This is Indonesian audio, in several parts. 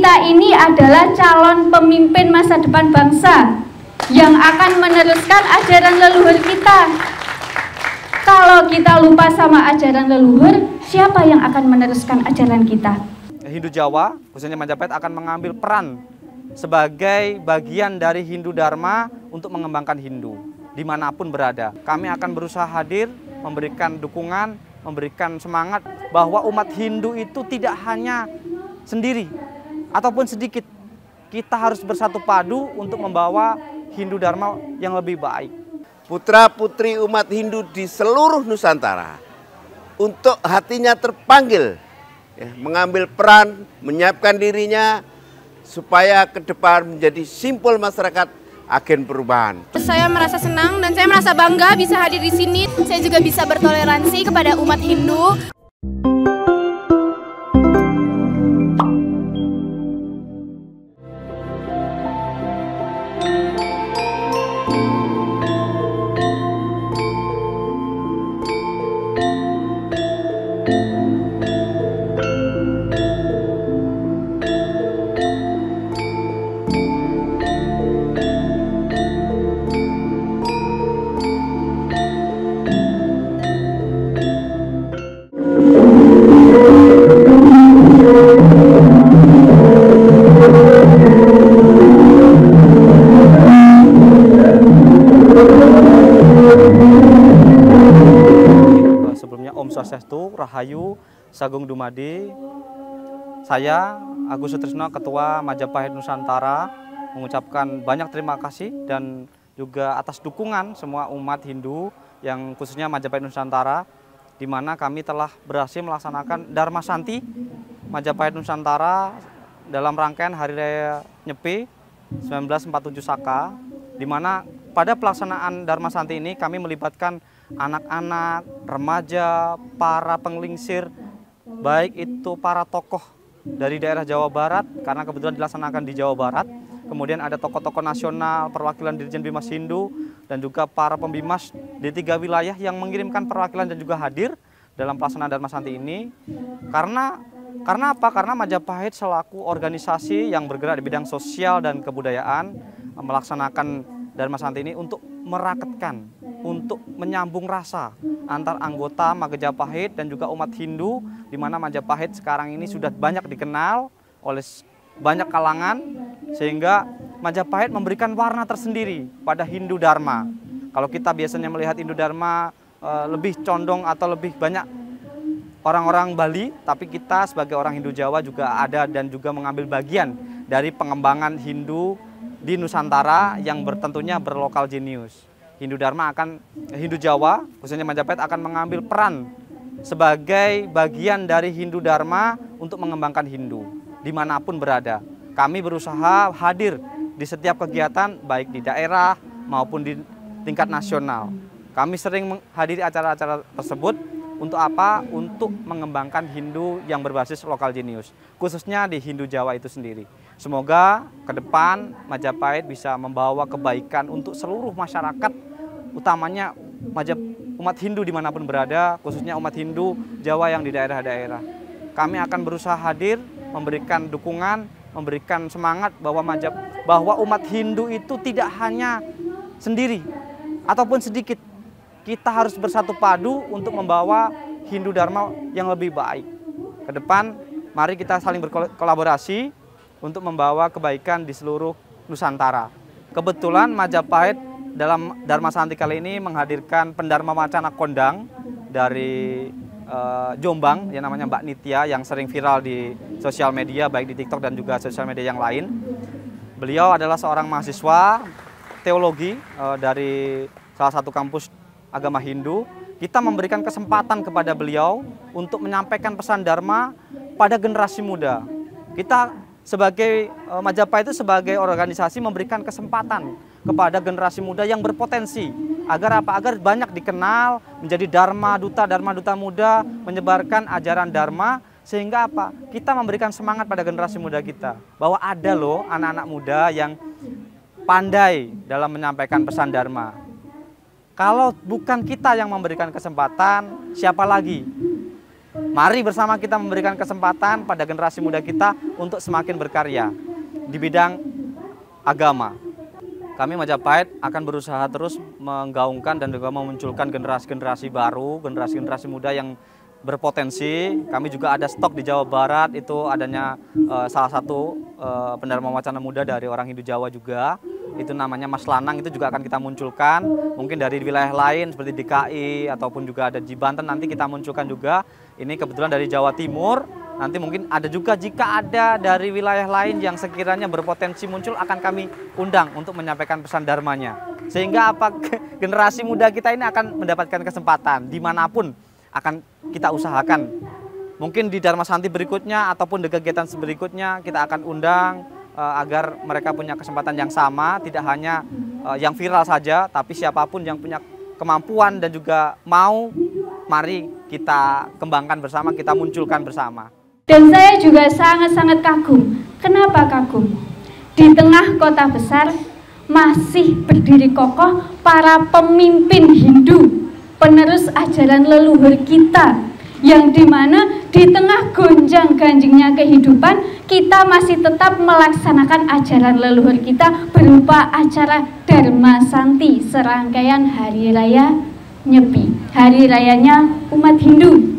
Kita ini adalah calon pemimpin masa depan bangsa yang akan meneruskan ajaran leluhur kita. Kalau kita lupa sama ajaran leluhur, siapa yang akan meneruskan ajaran kita? Hindu Jawa, khususnya Majapahit, akan mengambil peran sebagai bagian dari Hindu Dharma untuk mengembangkan Hindu dimanapun berada. Kami akan berusaha hadir, memberikan dukungan, memberikan semangat bahwa umat Hindu itu tidak hanya sendiri ataupun sedikit. Kita harus bersatu padu untuk membawa Hindu Dharma yang lebih baik. Putra-putri umat Hindu di seluruh Nusantara untuk hatinya terpanggil ya, mengambil peran, menyiapkan dirinya supaya ke depan menjadi simpul masyarakat agen perubahan. Saya merasa senang dan saya merasa bangga bisa hadir di sini. Saya juga bisa bertoleransi kepada umat Hindu. Om Swastiastu, Rahayu, Sagung Dumadi. Saya, Agus Sutrisno, Ketua Majapahit Nusantara, mengucapkan banyak terima kasih dan juga atas dukungan semua umat Hindu yang khususnya Majapahit Nusantara, di mana kami telah berhasil melaksanakan Dharma Santi Majapahit Nusantara dalam rangkaian Hari Raya Nyepi 1947 Saka, di mana pada pelaksanaan Dharma Santi ini kami melibatkan anak-anak, remaja, para penglingsir, baik itu para tokoh dari daerah Jawa Barat, karena kebetulan dilaksanakan di Jawa Barat. Kemudian ada tokoh-tokoh nasional, perwakilan Dirjen Bimas Hindu, dan juga para pembimas di 3 wilayah yang mengirimkan perwakilan dan juga hadir dalam pelaksanaan Dharma Santi ini. Karena apa? Karena Majapahit selaku organisasi yang bergerak di bidang sosial dan kebudayaan melaksanakan Dharma Santi ini untuk meraketkan, untuk menyambung rasa antar anggota Majapahit dan juga umat Hindu, di mana Majapahit sekarang ini sudah banyak dikenal oleh banyak kalangan, sehingga Majapahit memberikan warna tersendiri pada Hindu Dharma. Kalau kita biasanya melihat Hindu Dharma lebih condong atau lebih banyak orang-orang Bali, tapi kita sebagai orang Hindu Jawa juga ada dan juga mengambil bagian dari pengembangan Hindu di Nusantara yang tentunya berlokal jenius. Hindu Jawa, khususnya Majapahit, akan mengambil peran sebagai bagian dari Hindu Dharma untuk mengembangkan Hindu dimanapun berada. Kami berusaha hadir di setiap kegiatan, baik di daerah maupun di tingkat nasional. Kami sering menghadiri acara-acara tersebut untuk apa? Untuk mengembangkan Hindu yang berbasis lokal jenius, khususnya di Hindu Jawa itu sendiri. Semoga ke depan Majapahit bisa membawa kebaikan untuk seluruh masyarakat, utamanya umat Hindu dimanapun berada, khususnya umat Hindu Jawa yang di daerah-daerah. Kami akan berusaha hadir, memberikan dukungan, memberikan semangat bahwa umat Hindu itu tidak hanya sendiri ataupun sedikit. Kita harus bersatu padu untuk membawa Hindu Dharma yang lebih baik. Ke depan, mari kita saling berkolaborasi untuk membawa kebaikan di seluruh Nusantara. Kebetulan Majapahit dalam Dharma Santi kali ini menghadirkan pendharma wacana kondang dari Jombang, yang namanya Mbak Nitya, yang sering viral di sosial media, baik di TikTok dan juga sosial media yang lain. Beliau adalah seorang mahasiswa teologi dari salah satu kampus agama Hindu. Kita memberikan kesempatan kepada beliau untuk menyampaikan pesan Dharma pada generasi muda. Kita sebagai Majapahit itu sebagai organisasi memberikan kesempatan kepada generasi muda yang berpotensi agar apa? Agar banyak dikenal, menjadi Dharma Duta muda, menyebarkan ajaran Dharma, sehingga apa? Kita memberikan semangat pada generasi muda kita bahwa ada loh anak-anak muda yang pandai dalam menyampaikan pesan Dharma. Kalau bukan kita yang memberikan kesempatan, siapa lagi? Mari bersama kita memberikan kesempatan pada generasi muda kita untuk semakin berkarya di bidang agama. Kami Majapahit akan berusaha terus menggaungkan dan juga memunculkan generasi-generasi baru, generasi-generasi muda yang berpotensi. Kami juga ada stok di Jawa Barat, itu adanya salah satu pendarma wacana muda dari orang Hindu Jawa juga. Itu namanya Mas Lanang, itu juga akan kita munculkan. Mungkin dari wilayah lain seperti DKI ataupun juga ada di Banten nanti kita munculkan juga. Ini kebetulan dari Jawa Timur. Nanti mungkin ada juga jika ada dari wilayah lain yang sekiranya berpotensi muncul akan kami undang untuk menyampaikan pesan dharmanya. Sehingga generasi muda kita ini akan mendapatkan kesempatan dimanapun akan kita usahakan. Mungkin di Dharma Santi berikutnya ataupun di kegiatan berikutnya kita akan undang agar mereka punya kesempatan yang sama, tidak hanya yang viral saja, tapi siapapun yang punya kemampuan dan juga mau, mari kita kembangkan bersama, kita munculkan bersama. Dan saya juga sangat-sangat kagum. Kenapa kagum? Di tengah kota besar masih berdiri kokoh para pemimpin Hindu, penerus ajaran leluhur kita, yang dimana di tengah gonjang-ganjingnya kehidupan kita masih tetap melaksanakan ajaran leluhur kita berupa acara Dharma Santi, serangkaian hari raya Nyepi, hari rayanya umat Hindu,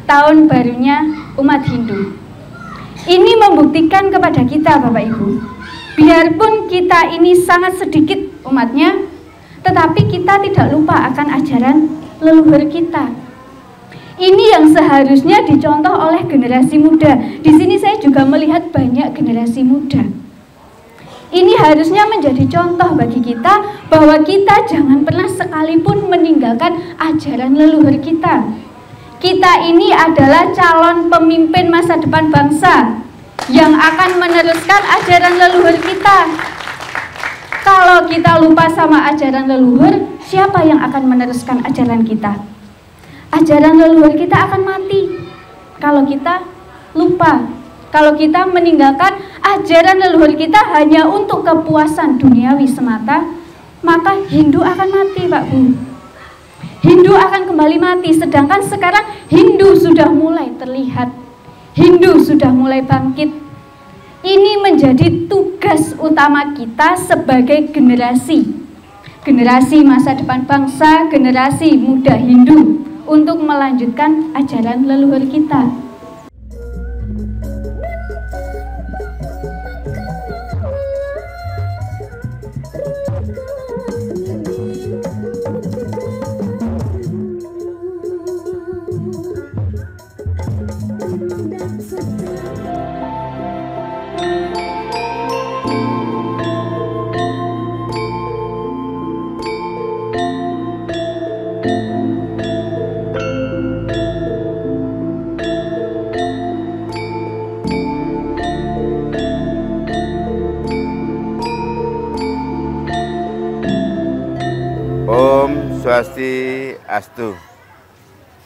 tahun barunya umat Hindu. Ini membuktikan kepada kita Bapak Ibu, biarpun kita ini sangat sedikit umatnya, tetapi kita tidak lupa akan ajaran leluhur kita. Ini yang seharusnya dicontoh oleh generasi muda. Di sini saya juga melihat banyak generasi muda. Ini harusnya menjadi contoh bagi kita bahwa kita jangan pernah sekalipun meninggalkan ajaran leluhur kita. Kita ini adalah calon pemimpin masa depan bangsa yang akan meneruskan ajaran leluhur kita. Kalau kita lupa sama ajaran leluhur, siapa yang akan meneruskan ajaran kita? Ajaran leluhur kita akan mati kalau kita lupa, kalau kita meninggalkan ajaran leluhur kita hanya untuk kepuasan duniawi semata, maka Hindu akan mati Pak Bu. Hindu akan kembali mati, sedangkan sekarang Hindu sudah mulai terlihat, Hindu sudah mulai bangkit. Ini menjadi tugas utama kita sebagai generasi masa depan bangsa, generasi muda Hindu, untuk melanjutkan ajaran leluhur kita. Om Swastiastu.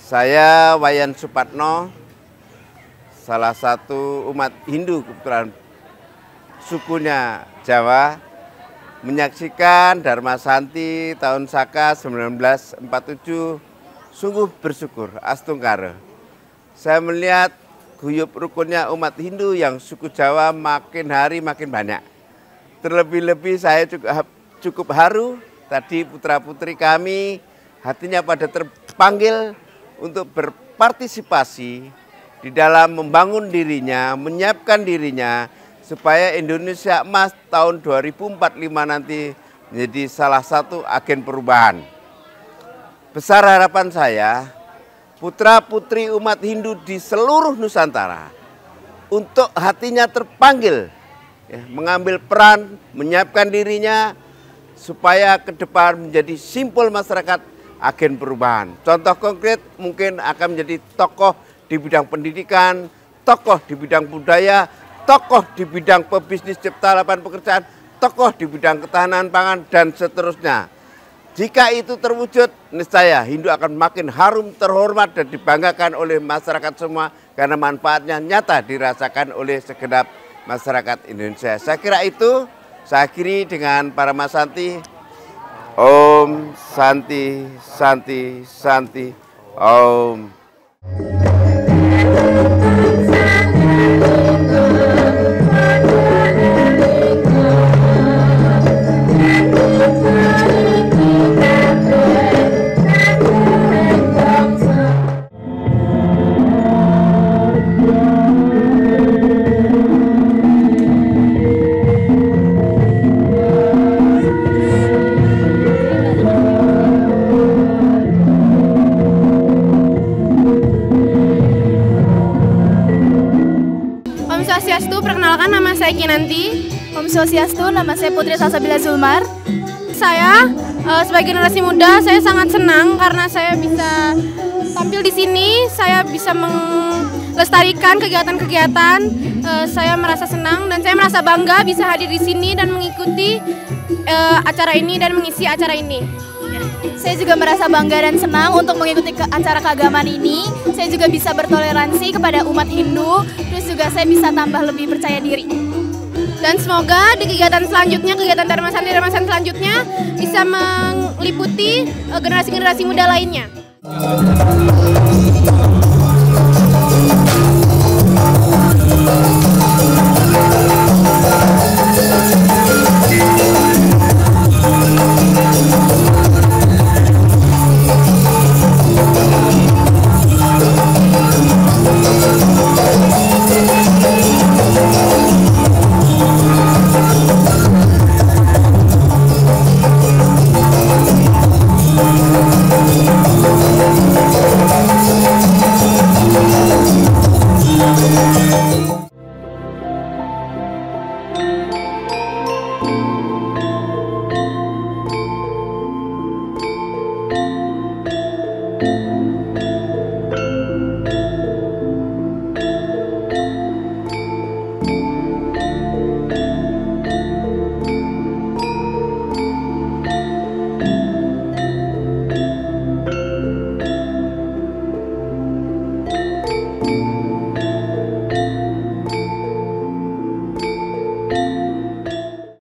Saya Wayan Supatno, salah satu umat Hindu kebetulan sukunya Jawa, menyaksikan Dharma Santi tahun Saka 1947. Sungguh bersyukur, astungkara. Saya melihat guyup rukunnya umat Hindu yang suku Jawa makin hari makin banyak. Terlebih-lebih saya juga cukup haru. Tadi putra-putri kami hatinya pada terpanggil untuk berpartisipasi di dalam membangun dirinya, menyiapkan dirinya supaya Indonesia Emas tahun 2045 nanti menjadi salah satu agen perubahan. Besar harapan saya, putra-putri umat Hindu di seluruh Nusantara untuk hatinya terpanggil, mengambil peran, menyiapkan dirinya, supaya ke depan menjadi simpul masyarakat agen perubahan. Contoh konkret mungkin akan menjadi tokoh di bidang pendidikan, tokoh di bidang budaya, tokoh di bidang pebisnis cipta lapangan pekerjaan, tokoh di bidang ketahanan pangan, dan seterusnya. Jika itu terwujud, niscaya Hindu akan makin harum, terhormat, dan dibanggakan oleh masyarakat semua karena manfaatnya nyata dirasakan oleh segenap masyarakat Indonesia. Saya kira itu. Saya akhiri dengan para Mas Santi. Om Santi, Santi, Santi, Om. Perkenalkan, nama saya Kinanti. Om Swastiastu, nama saya Putri Salsabila Zulmar. Saya sebagai generasi muda, saya sangat senang karena saya bisa tampil di sini. Saya bisa melestarikan kegiatan-kegiatan. Saya merasa senang dan saya merasa bangga bisa hadir di sini dan mengikuti acara ini dan mengisi acara ini. Saya juga merasa bangga dan senang untuk mengikuti acara keagamaan ini. Saya juga bisa bertoleransi kepada umat Hindu, terus juga saya bisa tambah lebih percaya diri. Dan semoga di kegiatan selanjutnya, kegiatan Dharma Santi selanjutnya bisa meliputi generasi-generasi muda lainnya.